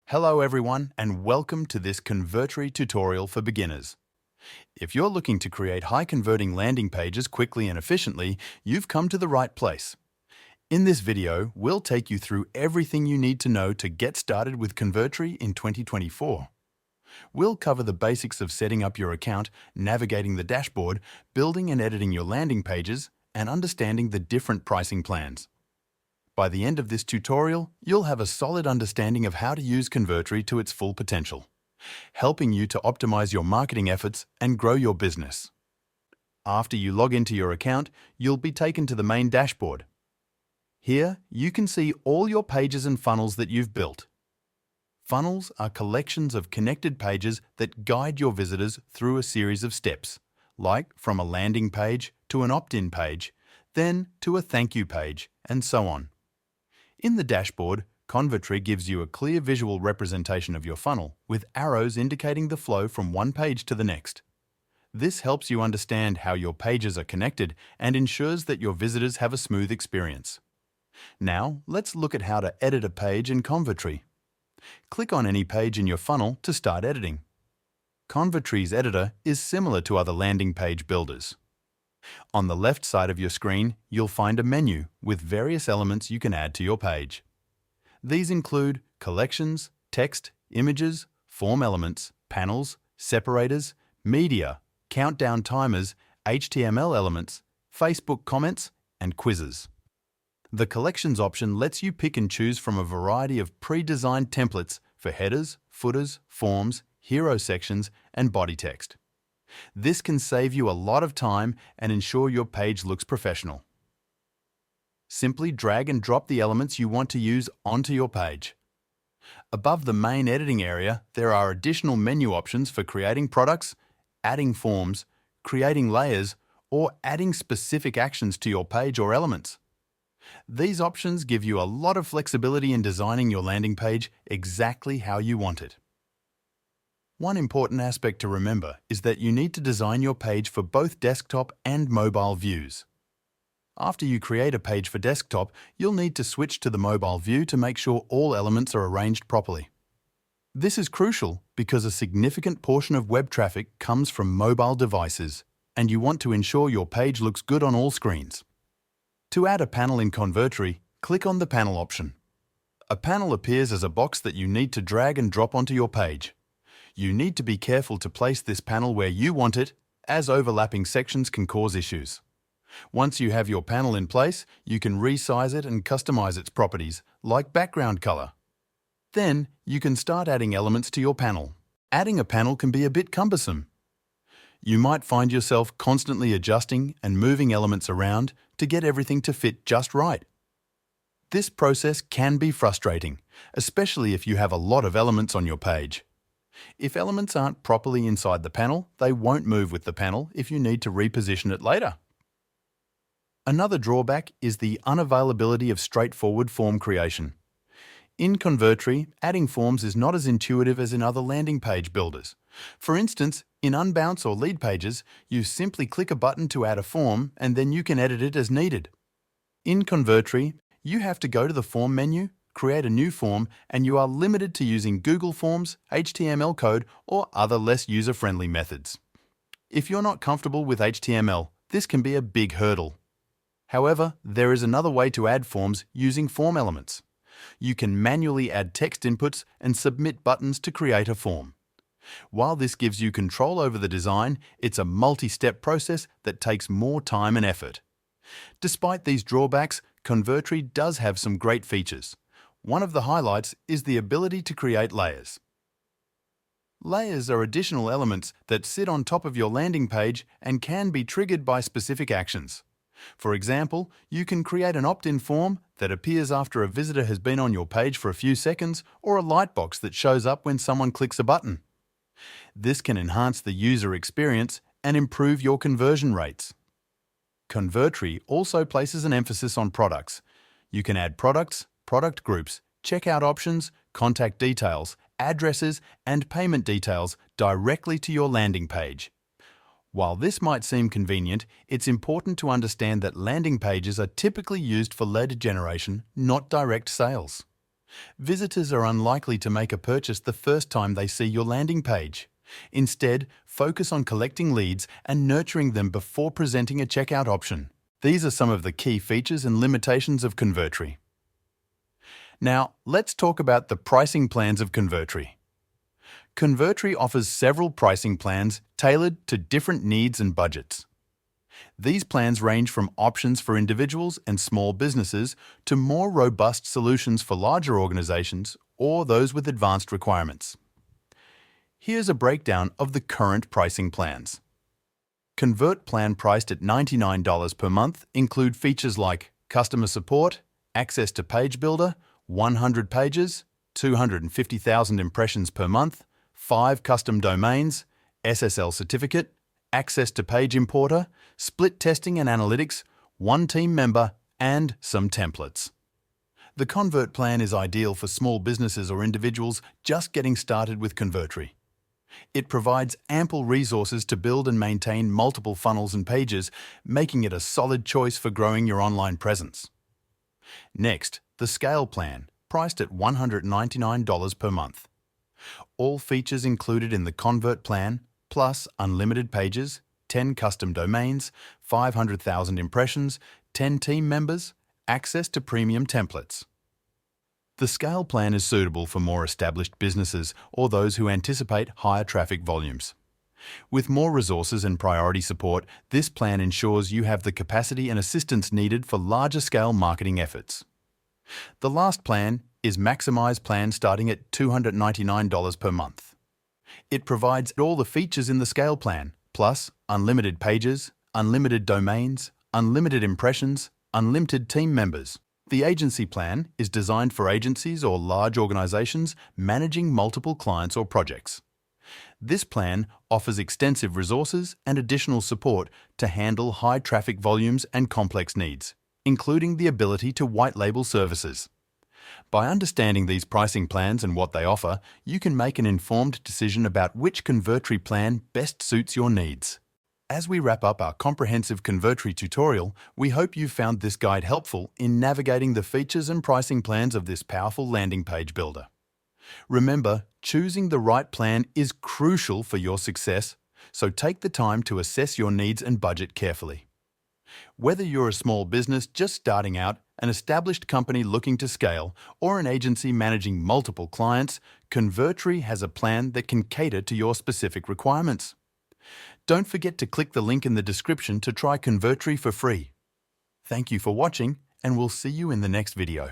Hello everyone and welcome to this Convertri tutorial for beginners. If you're looking to create high-converting landing pages quickly and efficiently, you've come to the right place. In this video, we'll take you through everything you need to know to get started with Convertri in 2024. We'll cover the basics of setting up your account, navigating the dashboard, building and editing your landing pages, and understanding the different pricing plans. By the end of this tutorial, you'll have a solid understanding of how to use Convertri to its full potential, helping you to optimize your marketing efforts and grow your business. After you log into your account, you'll be taken to the main dashboard. Here, you can see all your pages and funnels that you've built. Funnels are collections of connected pages that guide your visitors through a series of steps, like from a landing page to an opt-in page, then to a thank you page, and so on. In the dashboard, Convertri gives you a clear visual representation of your funnel, with arrows indicating the flow from one page to the next. This helps you understand how your pages are connected and ensures that your visitors have a smooth experience. Now, let's look at how to edit a page in Convertri. Click on any page in your funnel to start editing. Convertri's editor is similar to other landing page builders. On the left side of your screen, you'll find a menu with various elements you can add to your page. These include collections, text, images, form elements, panels, separators, media, countdown timers, HTML elements, Facebook comments, and quizzes. The collections option lets you pick and choose from a variety of pre-designed templates for headers, footers, forms, hero sections, and body text. This can save you a lot of time and ensure your page looks professional. Simply drag and drop the elements you want to use onto your page. Above the main editing area, there are additional menu options for creating products, adding forms, creating layers, or adding specific actions to your page or elements. These options give you a lot of flexibility in designing your landing page exactly how you want it. One important aspect to remember is that you need to design your page for both desktop and mobile views. After you create a page for desktop, you'll need to switch to the mobile view to make sure all elements are arranged properly. This is crucial because a significant portion of web traffic comes from mobile devices, and you want to ensure your page looks good on all screens. To add a panel in Convertri, click on the panel option. A panel appears as a box that you need to drag and drop onto your page. You need to be careful to place this panel where you want it, as overlapping sections can cause issues. Once you have your panel in place, you can resize it and customize its properties, like background color. Then, you can start adding elements to your panel. Adding a panel can be a bit cumbersome. You might find yourself constantly adjusting and moving elements around to get everything to fit just right. This process can be frustrating, especially if you have a lot of elements on your page. If elements aren't properly inside the panel, they won't move with the panel if you need to reposition it later. Another drawback is the unavailability of straightforward form creation. In Convertri, adding forms is not as intuitive as in other landing page builders. For instance, in Unbounce or Lead Pages, you simply click a button to add a form and then you can edit it as needed. In Convertri, you have to go to the Form menu, create a new form, and you are limited to using Google Forms, HTML code, or other less user-friendly methods. If you're not comfortable with HTML, this can be a big hurdle. However, there is another way to add forms using form elements. You can manually add text inputs and submit buttons to create a form. While this gives you control over the design, it's a multi-step process that takes more time and effort. Despite these drawbacks, Convertri does have some great features. One of the highlights is the ability to create layers. Layers are additional elements that sit on top of your landing page and can be triggered by specific actions. For example, you can create an opt-in form that appears after a visitor has been on your page for a few seconds, or a lightbox that shows up when someone clicks a button. This can enhance the user experience and improve your conversion rates. Convertri also places an emphasis on products. You can add products, product groups, checkout options, contact details, addresses, and payment details directly to your landing page. While this might seem convenient, it's important to understand that landing pages are typically used for lead generation, not direct sales. Visitors are unlikely to make a purchase the first time they see your landing page. Instead, focus on collecting leads and nurturing them before presenting a checkout option. These are some of the key features and limitations of Convertri. Now, let's talk about the pricing plans of Convertri. Convertri offers several pricing plans tailored to different needs and budgets. These plans range from options for individuals and small businesses to more robust solutions for larger organizations or those with advanced requirements. Here's a breakdown of the current pricing plans. Convert plan priced at $99 per month include features like customer support, access to Page Builder, 100 pages, 250,000 impressions per month, 5 custom domains, SSL certificate, access to Page Importer, split testing and analytics, 1 team member, and some templates. The Convert plan is ideal for small businesses or individuals just getting started with Convertri. It provides ample resources to build and maintain multiple funnels and pages, making it a solid choice for growing your online presence. Next, the Scale plan, priced at $199 per month. All features included in the Convert plan, plus unlimited pages, 10 custom domains, 500,000 impressions, 10 team members, access to premium templates. The Scale plan is suitable for more established businesses or those who anticipate higher traffic volumes. With more resources and priority support, this plan ensures you have the capacity and assistance needed for larger scale marketing efforts. The last plan is Maximize plan starting at $299 per month. It provides all the features in the Scale plan, plus unlimited pages, unlimited domains, unlimited impressions, unlimited team members. The Agency plan is designed for agencies or large organizations managing multiple clients or projects. This plan offers extensive resources and additional support to handle high traffic volumes and complex needs, including the ability to white label services. By understanding these pricing plans and what they offer, you can make an informed decision about which Convertri plan best suits your needs. As we wrap up our comprehensive Convertri tutorial, we hope you found this guide helpful in navigating the features and pricing plans of this powerful landing page builder. Remember, choosing the right plan is crucial for your success, so take the time to assess your needs and budget carefully. Whether you're a small business just starting out, an established company looking to scale, or an agency managing multiple clients, Convertri has a plan that can cater to your specific requirements. Don't forget to click the link in the description to try Convertri for free. Thank you for watching, and we'll see you in the next video.